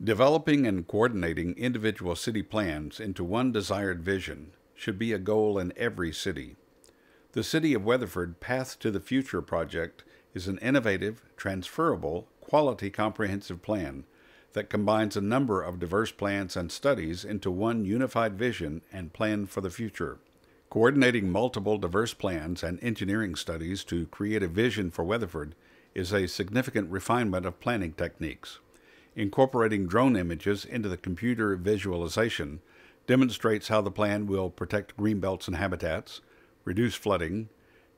Developing and coordinating individual city plans into one desired vision should be a goal in every city. The City of Weatherford Path to the Future project is an innovative, transferable, quality comprehensive plan that combines a number of diverse plans and studies into one unified vision and plan for the future. Coordinating multiple diverse plans and engineering studies to create a vision for Weatherford is a significant refinement of planning techniques. Incorporating drone images into the computer visualization demonstrates how the plan will protect greenbelts and habitats, reduce flooding,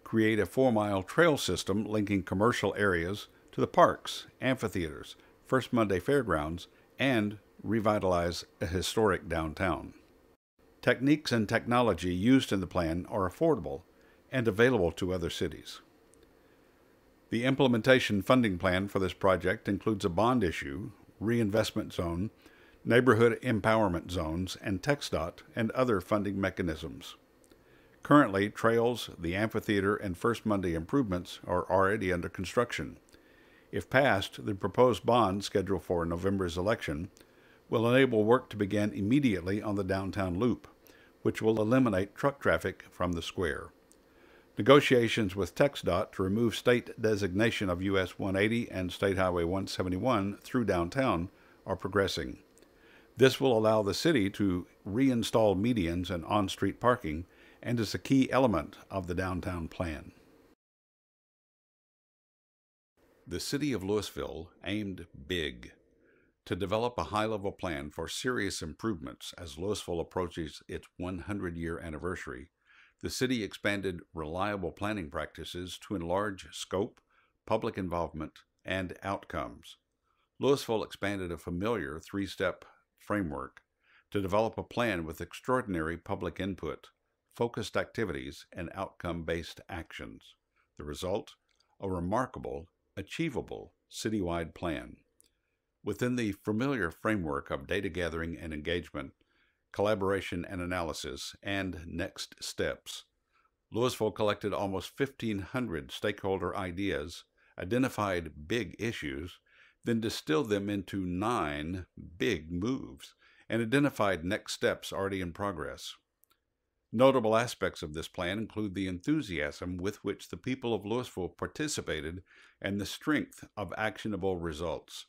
create a 4-mile trail system linking commercial areas to the parks, amphitheaters, First Monday Fairgrounds, and revitalize a historic downtown. Techniques and technology used in the plan are affordable and available to other cities. The implementation funding plan for this project includes a bond issue, reinvestment zone, neighborhood empowerment zones, and TxDOT and other funding mechanisms. Currently, trails, the amphitheater, and First Monday improvements are already under construction. If passed, the proposed bond scheduled for November's election will enable work to begin immediately on the downtown loop, which will eliminate truck traffic from the square. Negotiations with TxDOT to remove state designation of US 180 and State Highway 171 through downtown are progressing. This will allow the city to reinstall medians and on-street parking and is a key element of the downtown plan. The City of Louisville aimed big to develop a high-level plan for serious improvements as Louisville approaches its 100-year anniversary. The city expanded reliable planning practices to enlarge scope, public involvement, and outcomes. Louisville expanded a familiar 3-step framework to develop a plan with extraordinary public input, focused activities, and outcome-based actions. The result? A remarkable, achievable citywide plan. Within the familiar framework of data gathering and engagement, collaboration and analysis, and next steps, Louisville collected almost 1,500 stakeholder ideas, identified big issues, then distilled them into 9 big moves, and identified next steps already in progress. Notable aspects of this plan include the enthusiasm with which the people of Louisville participated and the strength of actionable results.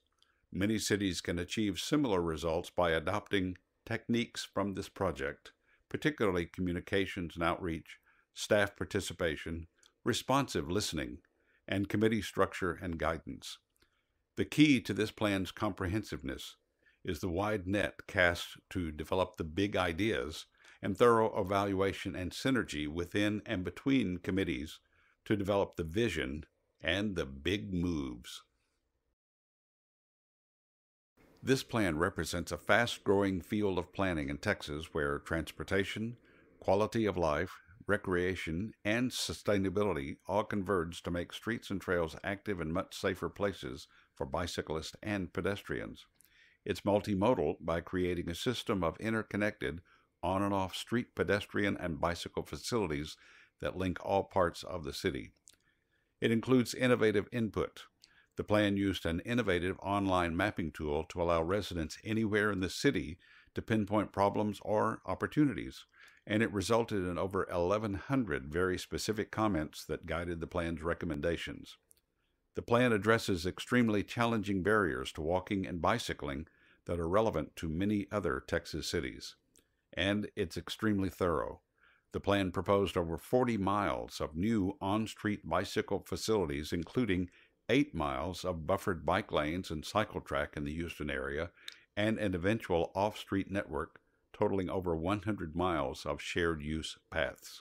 Many cities can achieve similar results by adopting techniques from this project, particularly communications and outreach, staff participation, responsive listening, and committee structure and guidance. The key to this plan's comprehensiveness is the wide net cast to develop the big ideas and thorough evaluation and synergy within and between committees to develop the vision and the big moves. This plan represents a fast-growing field of planning in Texas where transportation, quality of life, recreation, and sustainability all converge to make streets and trails active and much safer places for bicyclists and pedestrians. It's multimodal by creating a system of interconnected on and off street pedestrian and bicycle facilities that link all parts of the city. It includes innovative input. The plan used an innovative online mapping tool to allow residents anywhere in the city to pinpoint problems or opportunities, and it resulted in over 1,100 very specific comments that guided the plan's recommendations. The plan addresses extremely challenging barriers to walking and bicycling that are relevant to many other Texas cities. And it's extremely thorough. The plan proposed over 40 miles of new on-street bicycle facilities, including 8 miles of buffered bike lanes and cycle track in the Houston area, and an eventual off-street network totaling over 100 miles of shared-use paths.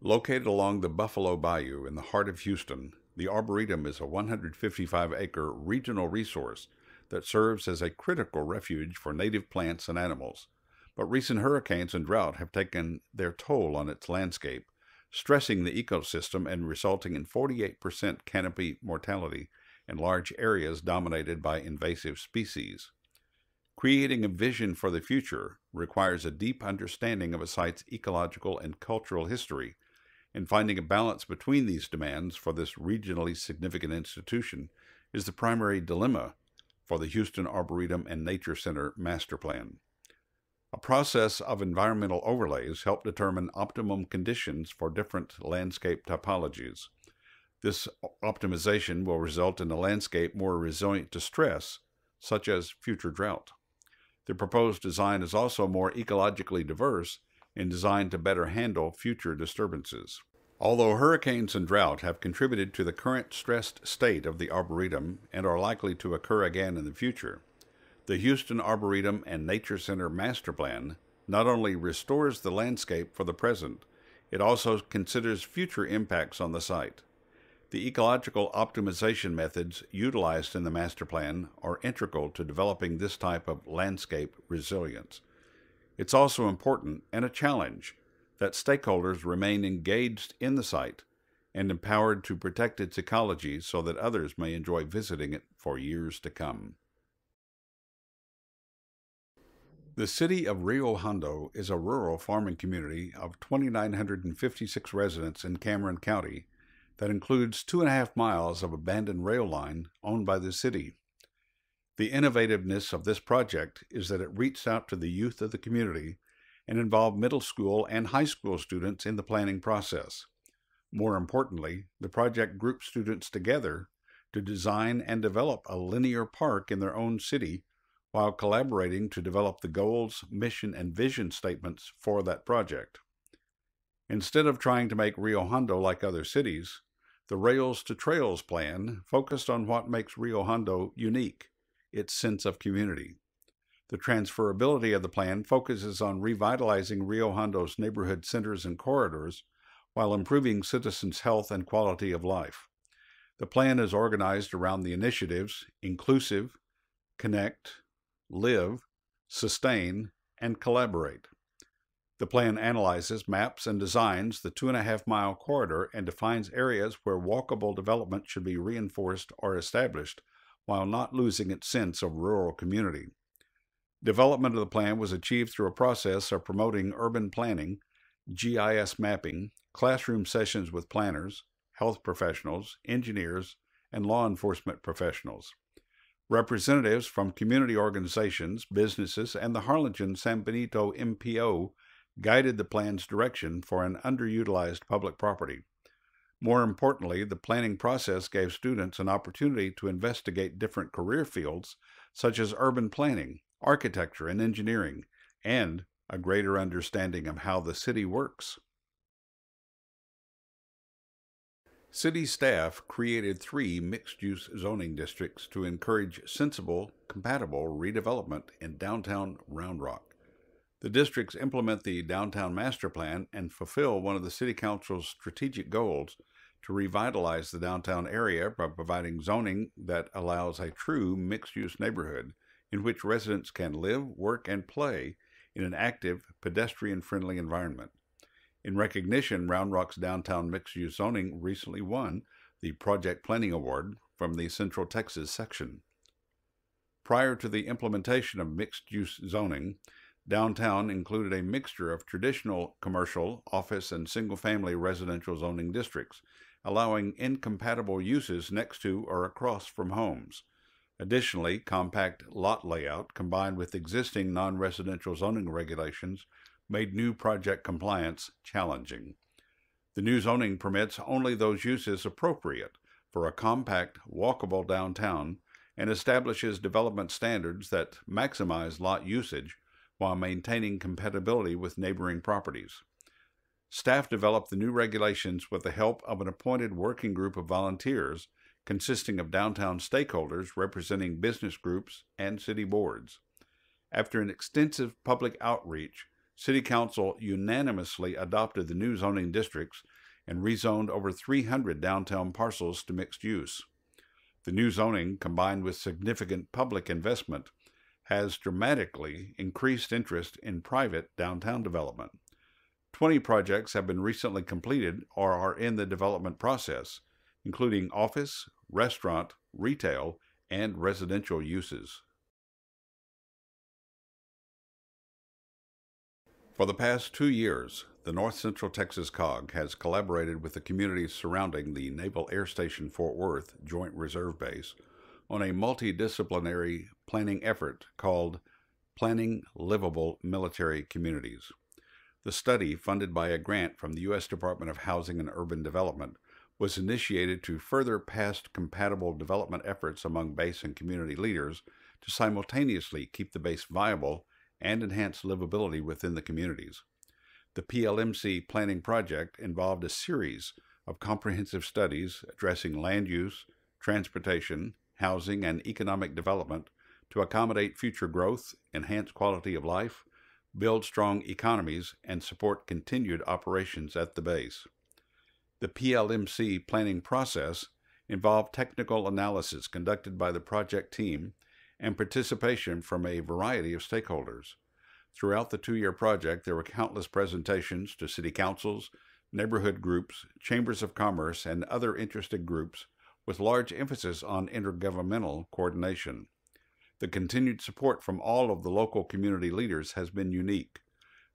Located along the Buffalo Bayou in the heart of Houston, the Arboretum is a 155-acre regional resource that serves as a critical refuge for native plants and animals. But recent hurricanes and drought have taken their toll on its landscape, stressing the ecosystem and resulting in 48% canopy mortality in large areas dominated by invasive species. Creating a vision for the future requires a deep understanding of a site's ecological and cultural history, and finding a balance between these demands for this regionally significant institution is the primary dilemma for the Houston Arboretum and Nature Center Master Plan. A process of environmental overlays help determine optimum conditions for different landscape topologies. This optimization will result in a landscape more resilient to stress, such as future drought. The proposed design is also more ecologically diverse and designed to better handle future disturbances. Although hurricanes and drought have contributed to the current stressed state of the Arboretum and are likely to occur again in the future, the Houston Arboretum and Nature Center Master Plan not only restores the landscape for the present, it also considers future impacts on the site. The ecological optimization methods utilized in the master plan are integral to developing this type of landscape resilience. It's also important, and a challenge, that stakeholders remain engaged in the site and empowered to protect its ecology so that others may enjoy visiting it for years to come. The city of Rio Hondo is a rural farming community of 2,956 residents in Cameron County that includes 2.5 miles of abandoned rail line owned by the city. The innovativeness of this project is that it reached out to the youth of the community and involved middle school and high school students in the planning process. More importantly, the project grouped students together to design and develop a linear park in their own city while collaborating to develop the goals, mission, and vision statements for that project. Instead of trying to make Rio Hondo like other cities, the Rails to Trails plan focused on what makes Rio Hondo unique, its sense of community. The transferability of the plan focuses on revitalizing Rio Hondo's neighborhood centers and corridors while improving citizens' health and quality of life. The plan is organized around the initiatives Inclusive, Connect, Live, Sustain, and Collaborate. The plan analyzes, maps, and designs the 2.5-mile corridor and defines areas where walkable development should be reinforced or established while not losing its sense of rural community. Development of the plan was achieved through a process of promoting urban planning, GIS mapping, classroom sessions with planners, health professionals, engineers, and law enforcement professionals. Representatives from community organizations, businesses, and the Harlingen San Benito MPO guided the plan's direction for an underutilized public property. More importantly, the planning process gave students an opportunity to investigate different career fields such as urban planning, architecture, and engineering, and a greater understanding of how the city works. City staff created 3 mixed-use zoning districts to encourage sensible, compatible redevelopment in downtown Round Rock. The districts implement the Downtown Master Plan and fulfill one of the City Council's strategic goals to revitalize the downtown area by providing zoning that allows a true mixed-use neighborhood in which residents can live, work, and play in an active, pedestrian-friendly environment. In recognition, Round Rock's downtown mixed-use zoning recently won the Project Planning Award from the Central Texas section. Prior to the implementation of mixed-use zoning, downtown included a mixture of traditional commercial, office, and single-family residential zoning districts, allowing incompatible uses next to or across from homes. Additionally, compact lot layout combined with existing non-residential zoning regulations made new project compliance challenging. The new zoning permits only those uses appropriate for a compact, walkable downtown and establishes development standards that maximize lot usage while maintaining compatibility with neighboring properties. Staff developed the new regulations with the help of an appointed working group of volunteers consisting of downtown stakeholders representing business groups and city boards. After an extensive public outreach, City Council unanimously adopted the new zoning districts and rezoned over 300 downtown parcels to mixed use. The new zoning, combined with significant public investment, has dramatically increased interest in private downtown development. 20 projects have been recently completed or are in the development process, including office, restaurant, retail, and residential uses. For the past 2 years, the North Central Texas COG has collaborated with the communities surrounding the Naval Air Station Fort Worth Joint Reserve Base on a multidisciplinary planning effort called Planning Livable Military Communities. The study, funded by a grant from the U.S. Department of Housing and Urban Development, was initiated to further past-compatible development efforts among base and community leaders to simultaneously keep the base viable and enhance livability within the communities. The PLMC planning project involved a series of comprehensive studies addressing land use, transportation, housing, and economic development to accommodate future growth, enhance quality of life, build strong economies, and support continued operations at the base. The PLMC planning process involved technical analysis conducted by the project team and participation from a variety of stakeholders. Throughout the two-year project, there were countless presentations to city councils, neighborhood groups, chambers of commerce, and other interested groups, with large emphasis on intergovernmental coordination. The continued support from all of the local community leaders has been unique.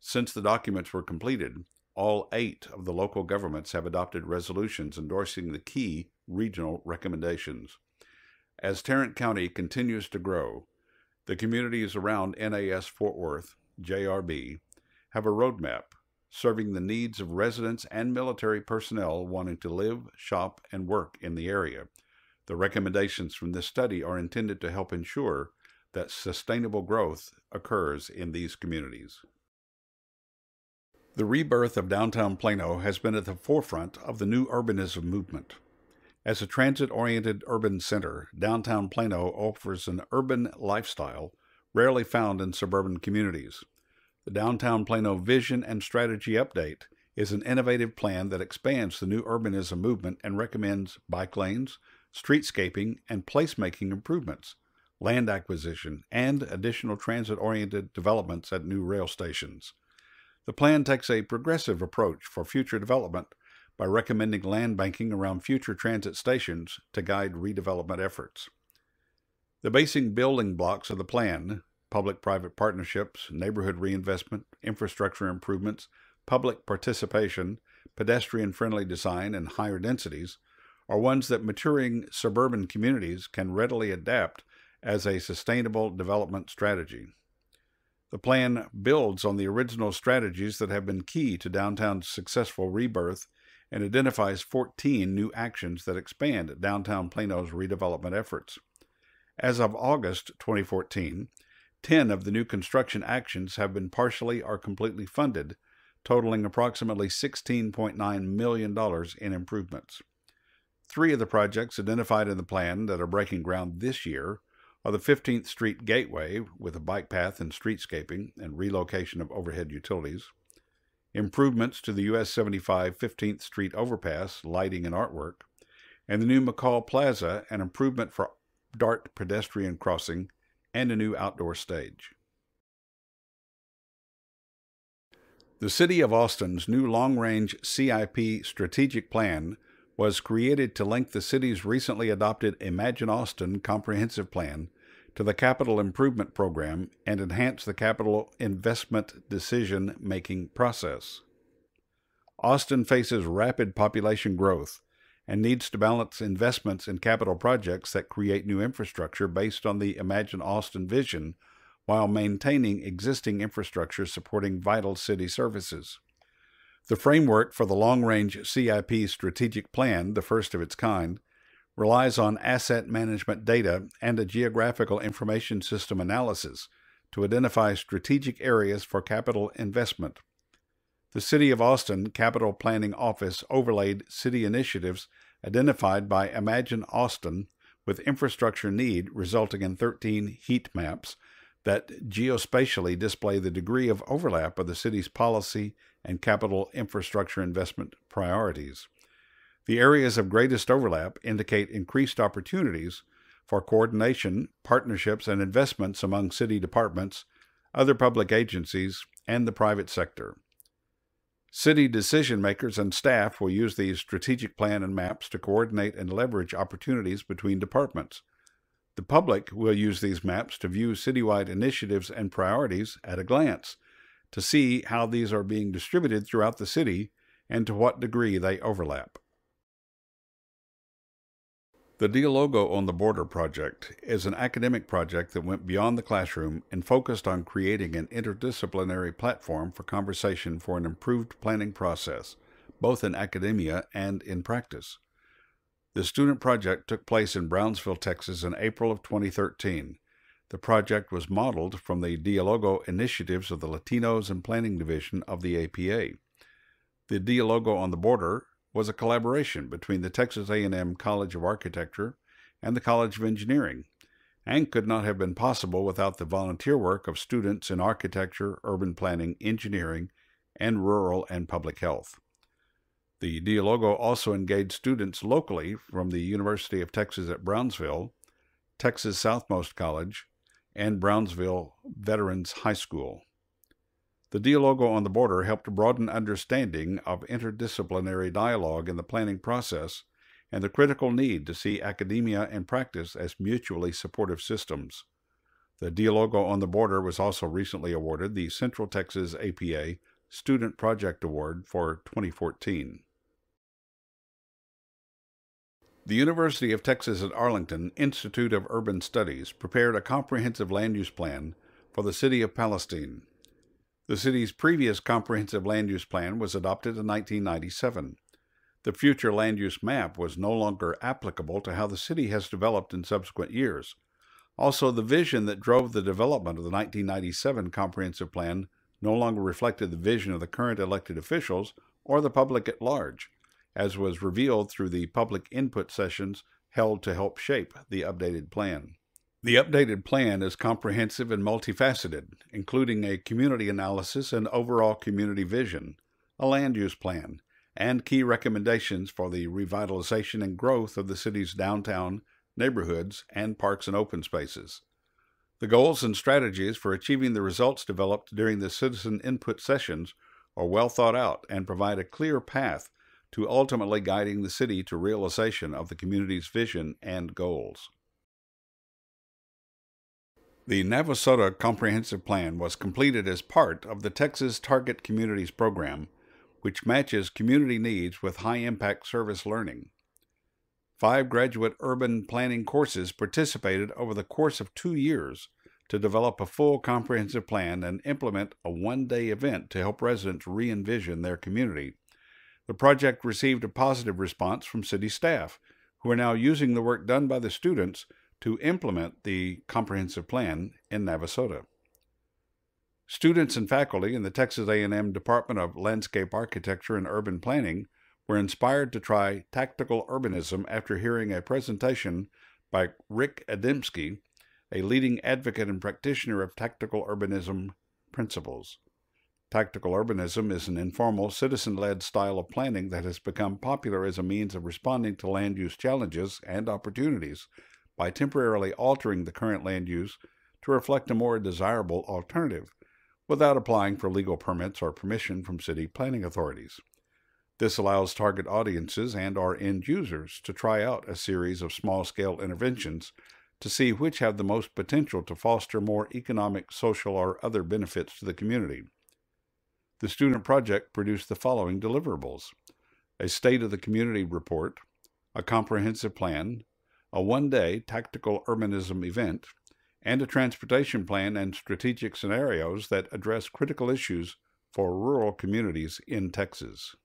Since the documents were completed, all 8 of the local governments have adopted resolutions endorsing the key regional recommendations. As Tarrant County continues to grow, the communities around NAS Fort Worth, JRB, have a roadmap serving the needs of residents and military personnel wanting to live, shop, and work in the area. The recommendations from this study are intended to help ensure that sustainable growth occurs in these communities. The rebirth of downtown Plano has been at the forefront of the new urbanism movement. As a transit-oriented urban center, downtown Plano offers an urban lifestyle rarely found in suburban communities. The Downtown Plano Vision and Strategy Update is an innovative plan that expands the new urbanism movement and recommends bike lanes, streetscaping, and placemaking improvements, land acquisition, and additional transit-oriented developments at new rail stations. The plan takes a progressive approach for future development by recommending land banking around future transit stations to guide redevelopment efforts. The basic building blocks of the plan, public-private partnerships, neighborhood reinvestment, infrastructure improvements, public participation, pedestrian-friendly design, and higher densities, are ones that maturing suburban communities can readily adapt as a sustainable development strategy. The plan builds on the original strategies that have been key to downtown's successful rebirth and identifies 14 new actions that expand downtown Plano's redevelopment efforts. As of August 2014, 10 of the new construction actions have been partially or completely funded, totaling approximately $16.9 million in improvements. 3 of the projects identified in the plan that are breaking ground this year are the 15th Street Gateway, with a bike path and streetscaping and relocation of overhead utilities, improvements to the US 75 15th Street overpass, lighting and artwork, and the new McCall Plaza, an improvement for DART pedestrian crossing, and a new outdoor stage. The City of Austin's new long-range CIP strategic plan was created to link the city's recently adopted Imagine Austin comprehensive plan to the capital improvement program and enhance the capital investment decision-making process. Austin faces rapid population growth and needs to balance investments in capital projects that create new infrastructure based on the Imagine Austin vision while maintaining existing infrastructure supporting vital city services. The framework for the long-range CIP strategic plan, the first of its kind, relies on asset management data and a geographical information system analysis to identify strategic areas for capital investment. The City of Austin Capital Planning Office overlaid city initiatives identified by Imagine Austin with infrastructure need, resulting in 13 heat maps that geospatially display the degree of overlap of the city's policy and capital infrastructure investment priorities. The areas of greatest overlap indicate increased opportunities for coordination, partnerships, and investments among city departments, other public agencies, and the private sector. City decision-makers and staff will use these strategic plan and maps to coordinate and leverage opportunities between departments. The public will use these maps to view citywide initiatives and priorities at a glance, to see how these are being distributed throughout the city and to what degree they overlap. The Dialogo on the Border project is an academic project that went beyond the classroom and focused on creating an interdisciplinary platform for conversation for an improved planning process, both in academia and in practice. The student project took place in Brownsville, Texas in April of 2013. The project was modeled from the Dialogo initiatives of the Latinos and Planning Division of the APA. The Dialogo on the Border was a collaboration between the Texas A&M College of Architecture and the College of Engineering, and could not have been possible without the volunteer work of students in architecture, urban planning, engineering, and rural and public health. The Dialogo also engaged students locally from the University of Texas at Brownsville, Texas Southmost College, and Brownsville Veterans High School. The Dialogo on the Border helped broaden understanding of interdisciplinary dialogue in the planning process and the critical need to see academia and practice as mutually supportive systems. The Dialogo on the Border was also recently awarded the Central Texas APA Student Project Award for 2014. The University of Texas at Arlington Institute of Urban Studies prepared a comprehensive land use plan for the city of Palestine. The city's previous comprehensive land use plan was adopted in 1997. The future land use map was no longer applicable to how the city has developed in subsequent years. Also, the vision that drove the development of the 1997 comprehensive plan no longer reflected the vision of the current elected officials or the public at large, as was revealed through the public input sessions held to help shape the updated plan. The updated plan is comprehensive and multifaceted, including a community analysis and overall community vision, a land use plan, and key recommendations for the revitalization and growth of the city's downtown, neighborhoods, and parks and open spaces. The goals and strategies for achieving the results developed during the citizen input sessions are well thought out and provide a clear path to ultimately guiding the city to realization of the community's vision and goals. The Navasota Comprehensive Plan was completed as part of the Texas Target Communities Program, which matches community needs with high-impact service learning. 5 graduate urban planning courses participated over the course of 2 years to develop a full comprehensive plan and implement a one-day event to help residents re-envision their community. The project received a positive response from city staff, who are now using the work done by the students to implement the comprehensive plan in Navasota. Students and faculty in the Texas A&M Department of Landscape Architecture and Urban Planning were inspired to try tactical urbanism after hearing a presentation by Rick Adamski, a leading advocate and practitioner of tactical urbanism principles. Tactical urbanism is an informal, citizen-led style of planning that has become popular as a means of responding to land use challenges and opportunities by temporarily altering the current land use to reflect a more desirable alternative, without applying for legal permits or permission from city planning authorities. This allows target audiences and/or end users to try out a series of small-scale interventions to see which have the most potential to foster more economic, social, or other benefits to the community. The student project produced the following deliverables: a State of the Community report, a comprehensive plan, a one-day tactical urbanism event, and a transportation plan and strategic scenarios that address critical issues for rural communities in Texas.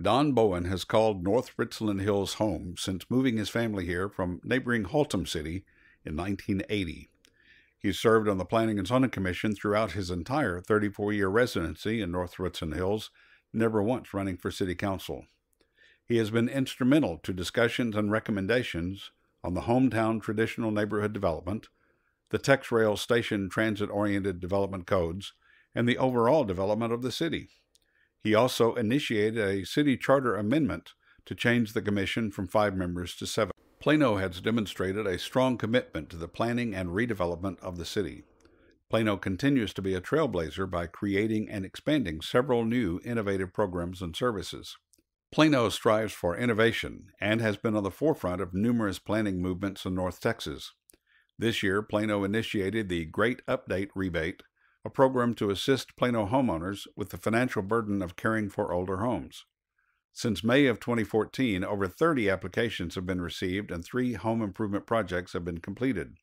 Don Bowen has called North Richland Hills home since moving his family here from neighboring Haltom City in 1980. He served on the Planning and Zoning Commission throughout his entire 34-year residency in North Richland Hills, never once running for city council. He has been instrumental to discussions and recommendations on the hometown traditional neighborhood development, the TexRail station transit-oriented development codes, and the overall development of the city. He also initiated a city charter amendment to change the commission from 5 members to 7. Plano has demonstrated a strong commitment to the planning and redevelopment of the city. Plano continues to be a trailblazer by creating and expanding several new innovative programs and services. Plano strives for innovation and has been on the forefront of numerous planning movements in North Texas. This year, Plano initiated the Great Update Rebate, a program to assist Plano homeowners with the financial burden of caring for older homes. Since May of 2014, over 30 applications have been received and 3 home improvement projects have been completed.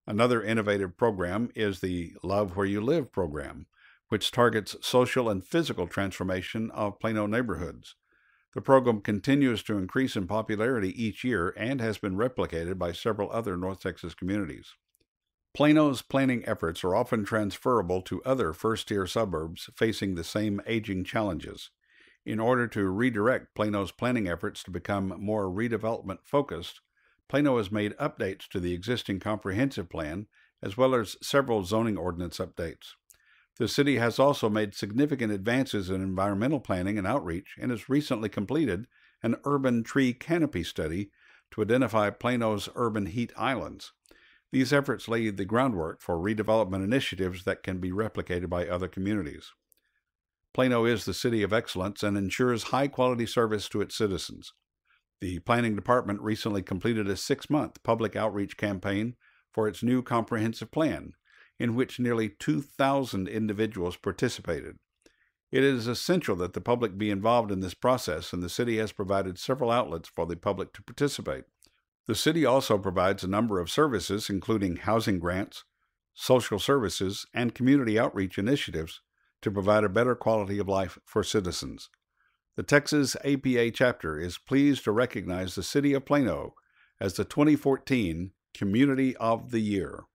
Another innovative program is the Love Where You Live program, which targets social and physical transformation of Plano neighborhoods. The program continues to increase in popularity each year and has been replicated by several other North Texas communities. Plano's planning efforts are often transferable to other first-tier suburbs facing the same aging challenges. In order to redirect Plano's planning efforts to become more redevelopment focused, Plano has made updates to the existing comprehensive plan, as well as several zoning ordinance updates. The city has also made significant advances in environmental planning and outreach and has recently completed an urban tree canopy study to identify Plano's urban heat islands. These efforts lay the groundwork for redevelopment initiatives that can be replicated by other communities. Plano is the city of excellence and ensures high-quality service to its citizens. The Planning Department recently completed a 6-month public outreach campaign for its new comprehensive plan, in which nearly 2,000 individuals participated. It is essential that the public be involved in this process, and the city has provided several outlets for the public to participate. The city also provides a number of services, including housing grants, social services, and community outreach initiatives to provide a better quality of life for citizens. The Texas APA chapter is pleased to recognize the City of Plano as the 2014 Community of the Year.